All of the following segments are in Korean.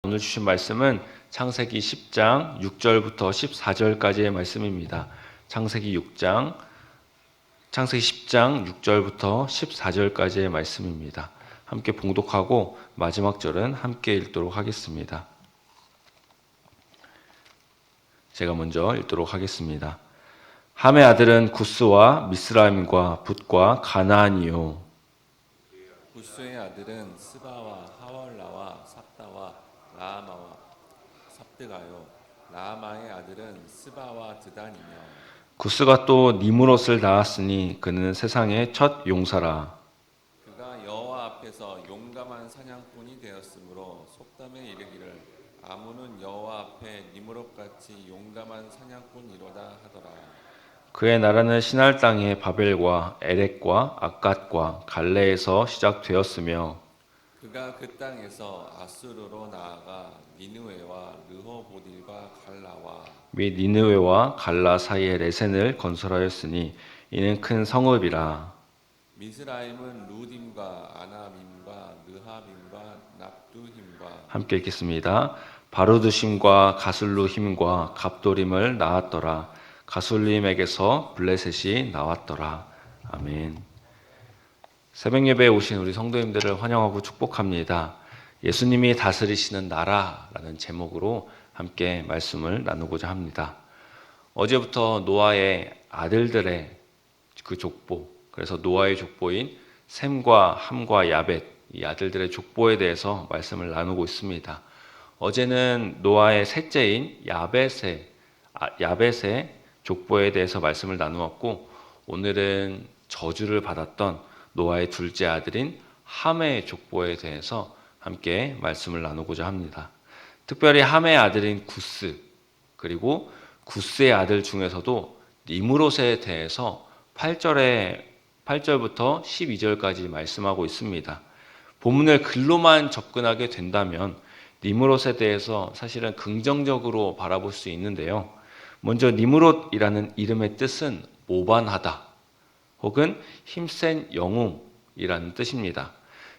오늘 주신 말씀은 창세기 10장 6절부터 14절까지의 말씀입니다. 창세기 10장 6절부터 14절까지의 말씀입니다. 함께 봉독하고 마지막 절은 함께 읽도록 하겠습니다. 제가 먼저 읽도록 하겠습니다. 함의 아들은 구스와 미스라임과 붓과 가나안이요. 구스의 아들은 스바와 하월라와 삽다와 라마와 삽드가요. 라마의 아들은 스바와 드단이며 구스가 또 니므롯을 낳았으니 그는 세상의 첫 용사라. 그가 여호와 앞에서 용감한 사냥꾼이 되었으므로 속담에 이르기를 아무는 여호와 앞에 니므롯같이 용감한 사냥꾼이로다 하더라. 그의 나라는 시날 땅의 바벨과 에렉과 악갓과 갈레에서 시작되었으며 그가 그 땅에서 아수르로 나아가 니느웨와 르호보딜과 갈라와 및 니느웨와 갈라 사이에 레센을 건설하였으니 이는 큰 성읍이라. 미스라임은 루딤과 아나밈과 느하빔과 납두힘과 함께 읽겠습니다. 바루드심과 가슬루힘과 갑도림을 낳았더라. 가슬루힘에게서 블레셋이 나왔더라. 아멘. 새벽 예배에 오신 우리 성도님들을 환영하고 축복합니다. 예수님이 다스리시는 나라라는 제목으로 함께 말씀을 나누고자 합니다. 어제부터 노아의 아들들의 그 족보, 그래서 노아의 족보인 셈과 함과 야벳, 이 아들들의 족보에 대해서 말씀을 나누고 있습니다. 어제는 노아의 셋째인 야벳의 족보에 대해서 말씀을 나누었고, 오늘은 저주를 받았던 노아의 둘째 아들인 함의 족보에 대해서 함께 말씀을 나누고자 합니다. 특별히 함의 아들인 구스, 그리고 구스의 아들 중에서도 니므롯에 대해서 8절부터 12절까지 말씀하고 있습니다. 본문을 글로만 접근하게 된다면 니므롯에 대해서 사실은 긍정적으로 바라볼 수 있는데요. 먼저 니므롯이라는 이름의 뜻은 모반하다 혹은 힘센 영웅이라는 뜻입니다.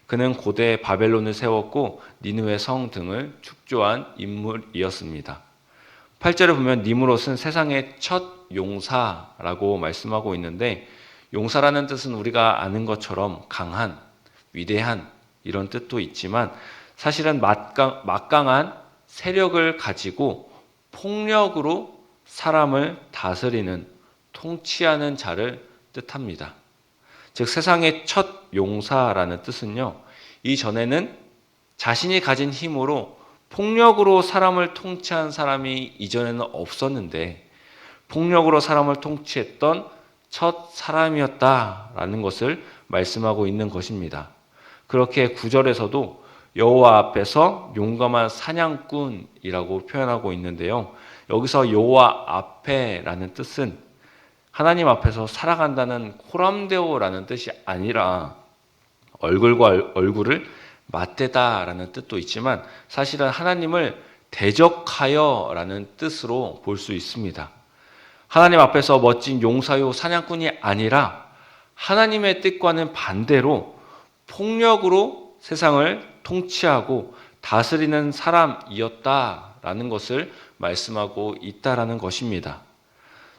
그는 고대 바벨론을 세웠고 니느웨 성 등을 축조한 인물이었습니다. 8절에 보면 니므롯은 세상의 첫 용사라고 말씀하고 있는데, 용사라는 뜻은 우리가 아는 것처럼 강한, 위대한 이런 뜻도 있지만 사실은 막강한 세력을 가지고 폭력으로 사람을 다스리는, 통치하는 자를 뜻합니다. 즉 세상의 첫 용사라는 뜻은요, 이전에는 자신이 가진 힘으로 폭력으로 사람을 통치한 사람이 이전에는 없었는데 폭력으로 사람을 통치했던 첫 사람이었다라는 것을 말씀하고 있는 것입니다. 그렇게 9절에서도 여호와 앞에서 용감한 사냥꾼이라고 표현하고 있는데요. 여기서 여호와 앞에라는 뜻은 하나님 앞에서 살아간다는 코람데오라는 뜻이 아니라 얼굴과 얼굴을 맞대다라는 뜻도 있지만 사실은 하나님을 대적하여라는 뜻으로 볼 수 있습니다. 하나님 앞에서 멋진 용사요 사냥꾼이 아니라 하나님의 뜻과는 반대로 폭력으로 세상을 통치하고 다스리는 사람이었다라는 것을 말씀하고 있다라는 것입니다.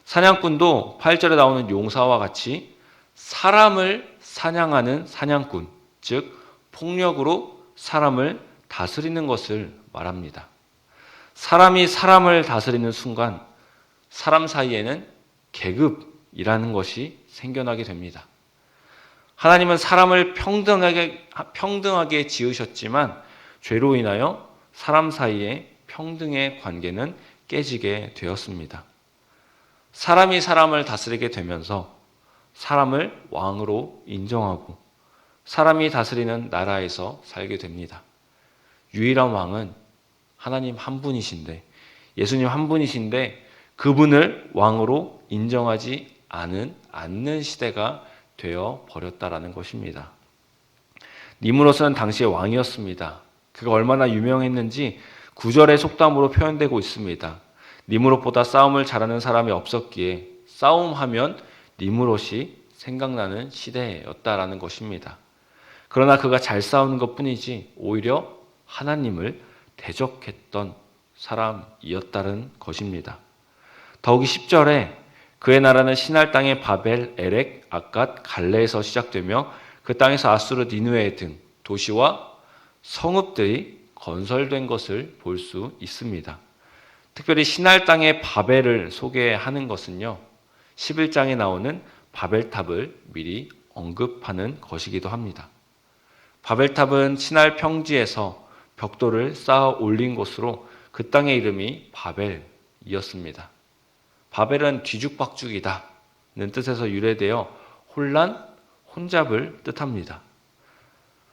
사냥꾼도 8절에 나오는 용사와 같이 사람을 사냥하는 사냥꾼, 즉 폭력으로 사람을 다스리는 것을 말합니다. 사람이 사람을 다스리는 순간 사람 사이에는 계급이라는 것이 생겨나게 됩니다. 하나님은 사람을 평등하게 지으셨지만 죄로 인하여 사람 사이의 평등의 관계는 깨지게 되었습니다. 사람이 사람을 다스리게 되면서 사람을 왕으로 인정하고 사람이 다스리는 나라에서 살게 됩니다. 유일한 왕은 하나님 한 분이신데, 예수님 한 분이신데 그분을 왕으로 인정하지 않는 시대가 되어 버렸다라는 것입니다. 니므롯은 당시의 왕이었습니다. 그가 얼마나 유명했는지 9절의 속담으로 표현되고 있습니다. 니므롯보다 싸움을 잘하는 사람이 없었기에 싸움하면 니므롯이 생각나는 시대였다라는 것입니다. 그러나 그가 잘 싸우는 것뿐이지 오히려 하나님을 대적했던 사람이었다는 것입니다. 더욱이 10절에 그의 나라는 시날 땅의 바벨, 에렉, 아갓, 갈레에서 시작되며 그 땅에서 아수르, 니느웨 등 도시와 성읍들이 건설된 것을 볼 수 있습니다. 특별히 시날 땅의 바벨을 소개하는 것은요, 11장에 나오는 바벨탑을 미리 언급하는 것이기도 합니다. 바벨탑은 시날 평지에서 벽돌을 쌓아 올린 곳으로 그 땅의 이름이 바벨이었습니다. 바벨은 뒤죽박죽이다는 뜻에서 유래되어 혼란, 혼잡을 뜻합니다.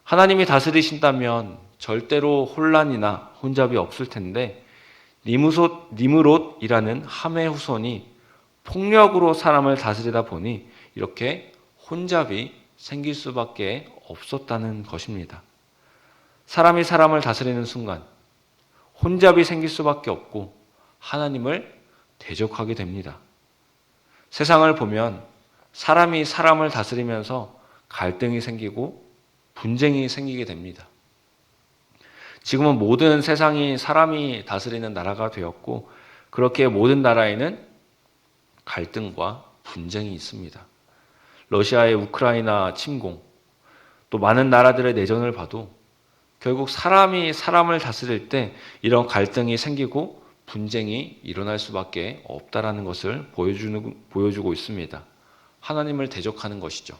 하나님이 다스리신다면 절대로 혼란이나 혼잡이 없을 텐데 니므롯이라는 함의 후손이 폭력으로 사람을 다스리다 보니 이렇게 혼잡이 생길 수밖에 없었다는 것입니다. 사람이 사람을 다스리는 순간 혼잡이 생길 수밖에 없고 하나님을 대적하게 됩니다. 세상을 보면 사람이 사람을 다스리면서 갈등이 생기고 분쟁이 생기게 됩니다. 지금은 모든 세상이 사람이 다스리는 나라가 되었고 그렇게 모든 나라에는 갈등과 분쟁이 있습니다. 러시아의 우크라이나 침공, 또 많은 나라들의 내전을 봐도 결국 사람이 사람을 다스릴 때 이런 갈등이 생기고 분쟁이 일어날 수밖에 없다라는 것을 보여주고 있습니다. 하나님을 대적하는 것이죠.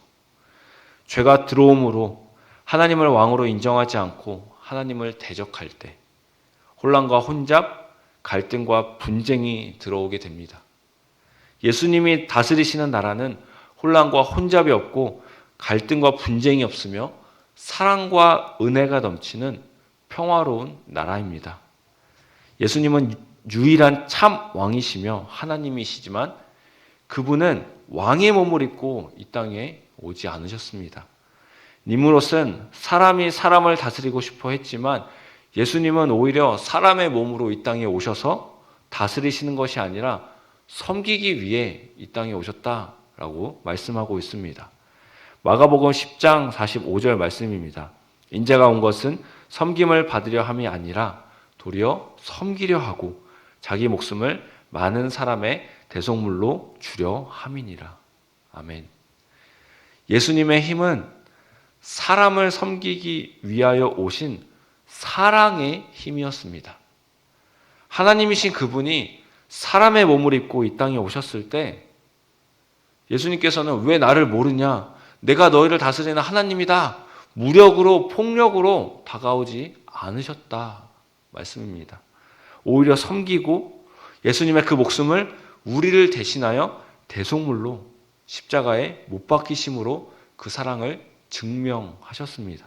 죄가 들어옴으로 하나님을 왕으로 인정하지 않고 하나님을 대적할 때 혼란과 혼잡, 갈등과 분쟁이 들어오게 됩니다. 예수님이 다스리시는 나라는 혼란과 혼잡이 없고 갈등과 분쟁이 없으며 사랑과 은혜가 넘치는 평화로운 나라입니다. 예수님은 유일한 참 왕이시며 하나님이시지만 그분은 왕의 몸을 입고 이 땅에 오지 않으셨습니다. 니므롯은 사람이 사람을 다스리고 싶어 했지만 예수님은 오히려 사람의 몸으로 이 땅에 오셔서 다스리시는 것이 아니라 섬기기 위해 이 땅에 오셨다라고 말씀하고 있습니다. 마가복음 10장 45절 말씀입니다. 인자가 온 것은 섬김을 받으려 함이 아니라 도리어 섬기려 하고 자기 목숨을 많은 사람의 대속물로 주려 함이니라. 아멘. 예수님의 힘은 사람을 섬기기 위하여 오신 사랑의 힘이었습니다. 하나님이신 그분이 사람의 몸을 입고 이 땅에 오셨을 때 예수님께서는 왜 나를 모르냐? 내가 너희를 다스리는 하나님이다. 무력으로 폭력으로 다가오지 않으셨다 말씀입니다. 오히려 섬기고 예수님의 그 목숨을 우리를 대신하여 대속물로 십자가에 못 박히심으로 그 사랑을 증명하셨습니다.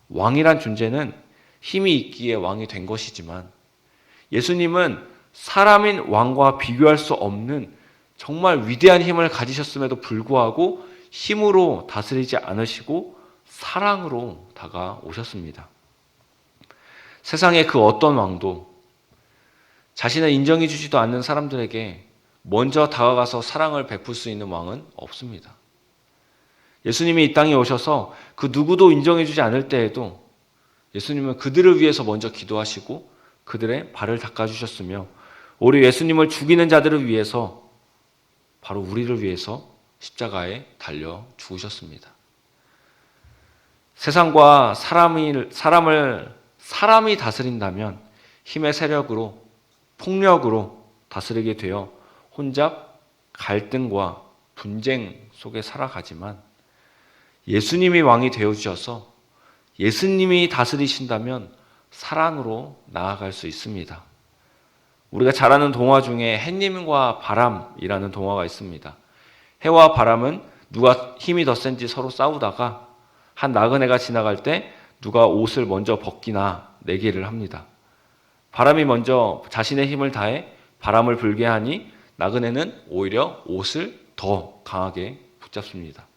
왕이란 존재는 힘이 있기에 왕이 된 것이지만 예수님은 사람인 왕과 비교할 수 없는 정말 위대한 힘을 가지셨음에도 불구하고 힘으로 다스리지 않으시고 사랑으로 다가오셨습니다. 세상의 그 어떤 왕도 자신을 인정해 주지도 않는 사람들에게 먼저 다가가서 사랑을 베풀 수 있는 왕은 없습니다. 예수님이 이 땅에 오셔서 그 누구도 인정해 주지 않을 때에도 예수님은 그들을 위해서 먼저 기도하시고 그들의 발을 닦아주셨으며 오히려 예수님을 죽이는 자들을 위해서 바로 우리를 위해서 십자가에 달려 죽으셨습니다. 세상과 사람이 다스린다면 힘의 세력으로 폭력으로 다스리게 되어 혼잡, 갈등과 분쟁 속에 살아가지만 예수님이 왕이 되어주셔서 예수님이 다스리신다면 사랑으로 나아갈 수 있습니다. 우리가 잘 아는 동화 중에 햇님과 바람이라는 동화가 있습니다. 해와 바람은 누가 힘이 더 센지 서로 싸우다가 한 나그네가 지나갈 때 누가 옷을 먼저 벗기나 내기를 합니다. 바람이 먼저 자신의 힘을 다해 바람을 불게 하니 나그네는 오히려 옷을 더 강하게 붙잡습니다.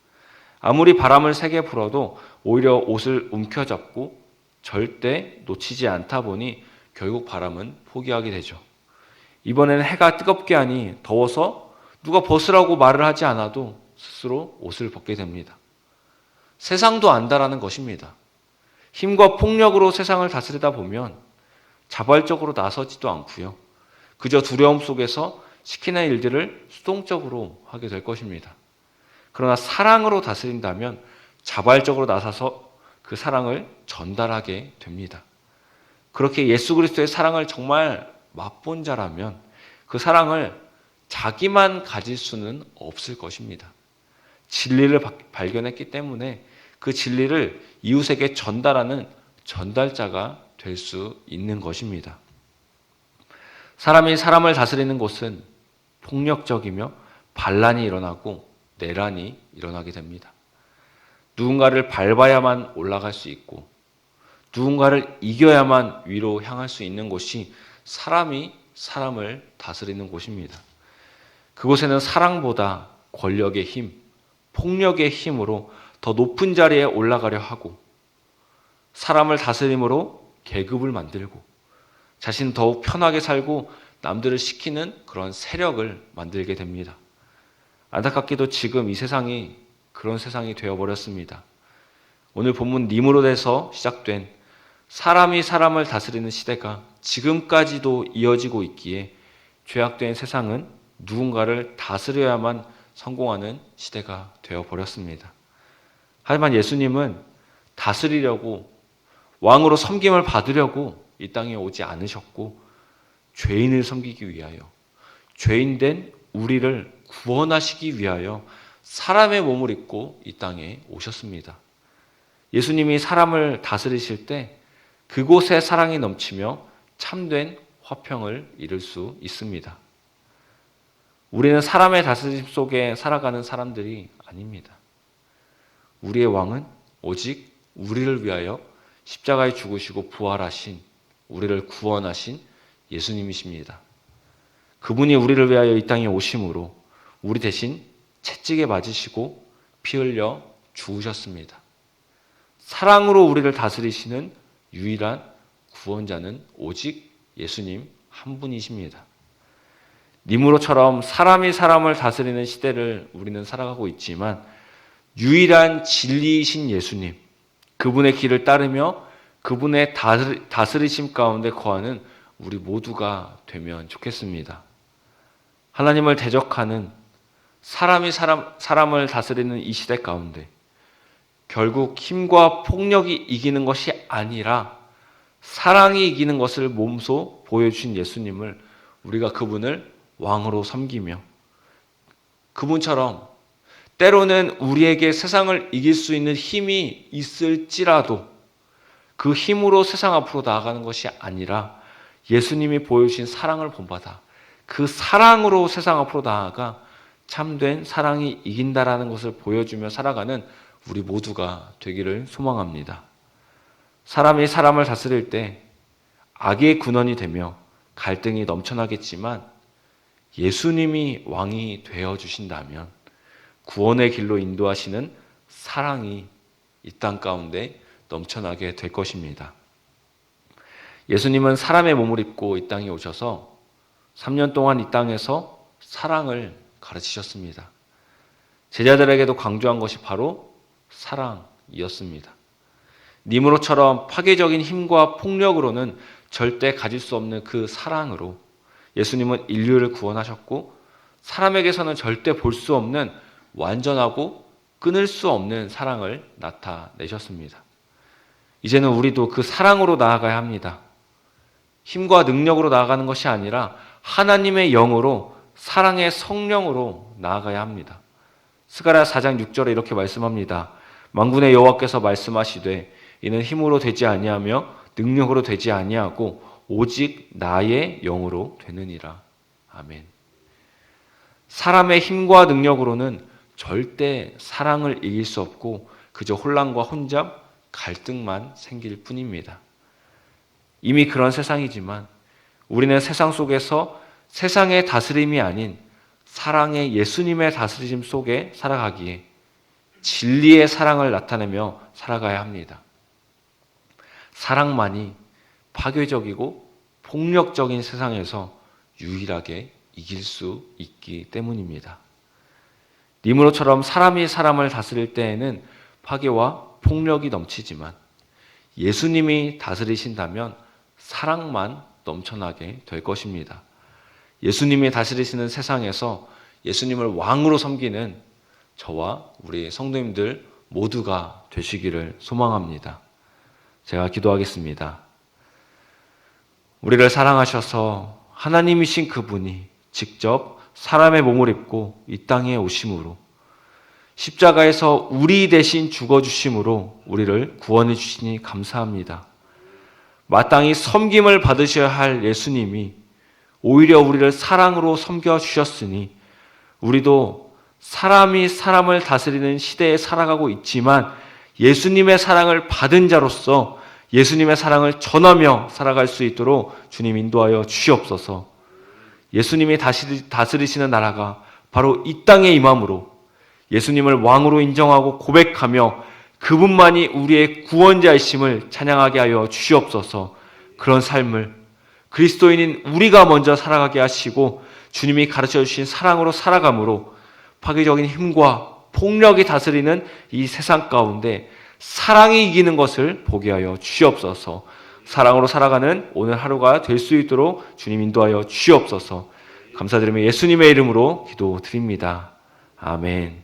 아무리 바람을 세게 불어도 오히려 옷을 움켜잡고 절대 놓치지 않다 보니 결국 바람은 포기하게 되죠. 이번에는 해가 뜨겁게 하니 더워서 누가 벗으라고 말을 하지 않아도 스스로 옷을 벗게 됩니다. 세상도 안다라는 것입니다. 힘과 폭력으로 세상을 다스리다 보면 자발적으로 나서지도 않고요. 그저 두려움 속에서 시키는 일들을 수동적으로 하게 될 것입니다. 그러나 사랑으로 다스린다면 자발적으로 나서서 그 사랑을 전달하게 됩니다. 그렇게 예수 그리스도의 사랑을 정말 맛본 자라면 그 사랑을 자기만 가질 수는 없을 것입니다. 진리를 발견했기 때문에 그 진리를 이웃에게 전달하는 전달자가 될 수 있는 것입니다. 사람이 사람을 다스리는 곳은 폭력적이며 반란이 일어나고 내란이 일어나게 됩니다. 누군가를 밟아야만 올라갈 수 있고 누군가를 이겨야만 위로 향할 수 있는 곳이 사람이 사람을 다스리는 곳입니다. 그곳에는 사랑보다 권력의 힘, 폭력의 힘으로 더 높은 자리에 올라가려 하고 사람을 다스림으로 계급을 만들고 자신 더욱 편하게 살고 남들을 시키는 그런 세력을 만들게 됩니다. 안타깝게도 지금 이 세상이 그런 세상이 되어버렸습니다. 오늘 본문 니므롯에서 시작된 사람이 사람을 다스리는 시대가 지금까지도 이어지고 있기에 죄악된 세상은 누군가를 다스려야만 성공하는 시대가 되어버렸습니다. 하지만 예수님은 다스리려고 왕으로 섬김을 받으려고 이 땅에 오지 않으셨고 죄인을 섬기기 위하여 죄인된 우리를 구원하시기 위하여 사람의 몸을 입고 이 땅에 오셨습니다. 예수님이 사람을 다스리실 때 그곳에 사랑이 넘치며 참된 화평을 이룰 수 있습니다. 우리는 사람의 다스림 속에 살아가는 사람들이 아닙니다. 우리의 왕은 오직 우리를 위하여 십자가에 죽으시고 부활하신 우리를 구원하신 예수님이십니다. 그분이 우리를 위하여 이 땅에 오심으로 우리 대신 채찍에 맞으시고 피 흘려 죽으셨습니다. 사랑으로 우리를 다스리시는 유일한 구원자는 오직 예수님 한 분이십니다. 니므롯처럼 사람이 사람을 다스리는 시대를 우리는 살아가고 있지만 유일한 진리이신 예수님, 그분의 길을 따르며 그분의 다스리심 가운데 거하는 우리 모두가 되면 좋겠습니다. 하나님을 대적하는 사람이 사람을 다스리는 이 시대 가운데 결국 힘과 폭력이 이기는 것이 아니라 사랑이 이기는 것을 몸소 보여주신 예수님을 우리가 그분을 왕으로 섬기며 그분처럼 때로는 우리에게 세상을 이길 수 있는 힘이 있을지라도 그 힘으로 세상 앞으로 나아가는 것이 아니라 예수님이 보여주신 사랑을 본받아 그 사랑으로 세상 앞으로 나아가 참된 사랑이 이긴다라는 것을 보여주며 살아가는 우리 모두가 되기를 소망합니다. 사람이 사람을 다스릴 때 악의 군원이 되며 갈등이 넘쳐나겠지만 예수님이 왕이 되어주신다면 구원의 길로 인도하시는 사랑이 이 땅 가운데 넘쳐나게 될 것입니다. 예수님은 사람의 몸을 입고 이 땅에 오셔서 3년 동안 이 땅에서 사랑을 가르치셨습니다. 제자들에게도 강조한 것이 바로 사랑이었습니다. 니므롯처럼 파괴적인 힘과 폭력으로는 절대 가질 수 없는 그 사랑으로 예수님은 인류를 구원하셨고 사람에게서는 절대 볼 수 없는 완전하고 끊을 수 없는 사랑을 나타내셨습니다. 이제는 우리도 그 사랑으로 나아가야 합니다. 힘과 능력으로 나아가는 것이 아니라 하나님의 영으로 사랑의 성령으로 나아가야 합니다. 스가랴 4장 6절에 이렇게 말씀합니다. 만군의 여호와께서 말씀하시되 이는 힘으로 되지 아니하며 능력으로 되지 아니하고 오직 나의 영으로 되느니라. 아멘. 사람의 힘과 능력으로는 절대 사랑을 이길 수 없고 그저 혼란과 혼잡, 갈등만 생길 뿐입니다. 이미 그런 세상이지만 우리는 세상 속에서 세상의 다스림이 아닌 사랑의 예수님의 다스림 속에 살아가기에 진리의 사랑을 나타내며 살아가야 합니다. 사랑만이 파괴적이고 폭력적인 세상에서 유일하게 이길 수 있기 때문입니다. 니므롯처럼 사람이 사람을 다스릴 때에는 파괴와 폭력이 넘치지만 예수님이 다스리신다면 사랑만 넘쳐나게 될 것입니다. 예수님이 다스리시는 세상에서 예수님을 왕으로 섬기는 저와 우리 성도님들 모두가 되시기를 소망합니다. 제가 기도하겠습니다. 우리를 사랑하셔서 하나님이신 그분이 직접 사람의 몸을 입고 이 땅에 오심으로 십자가에서 우리 대신 죽어주심으로 우리를 구원해 주시니 감사합니다. 마땅히 섬김을 받으셔야 할 예수님이 오히려 우리를 사랑으로 섬겨주셨으니 우리도 사람이 사람을 다스리는 시대에 살아가고 있지만 예수님의 사랑을 받은 자로서 예수님의 사랑을 전하며 살아갈 수 있도록 주님 인도하여 주시옵소서. 예수님이 다스리시는 나라가 바로 이 땅에 임함으로 예수님을 왕으로 인정하고 고백하며 그분만이 우리의 구원자이심을 찬양하게 하여 주시옵소서. 그런 삶을 그리스도인인 우리가 먼저 살아가게 하시고 주님이 가르쳐 주신 사랑으로 살아감으로 파괴적인 힘과 폭력이 다스리는 이 세상 가운데 사랑이 이기는 것을 보게 하여 주시옵소서. 사랑으로 살아가는 오늘 하루가 될 수 있도록 주님 인도하여 주시옵소서. 감사드리며 예수님의 이름으로 기도드립니다. 아멘.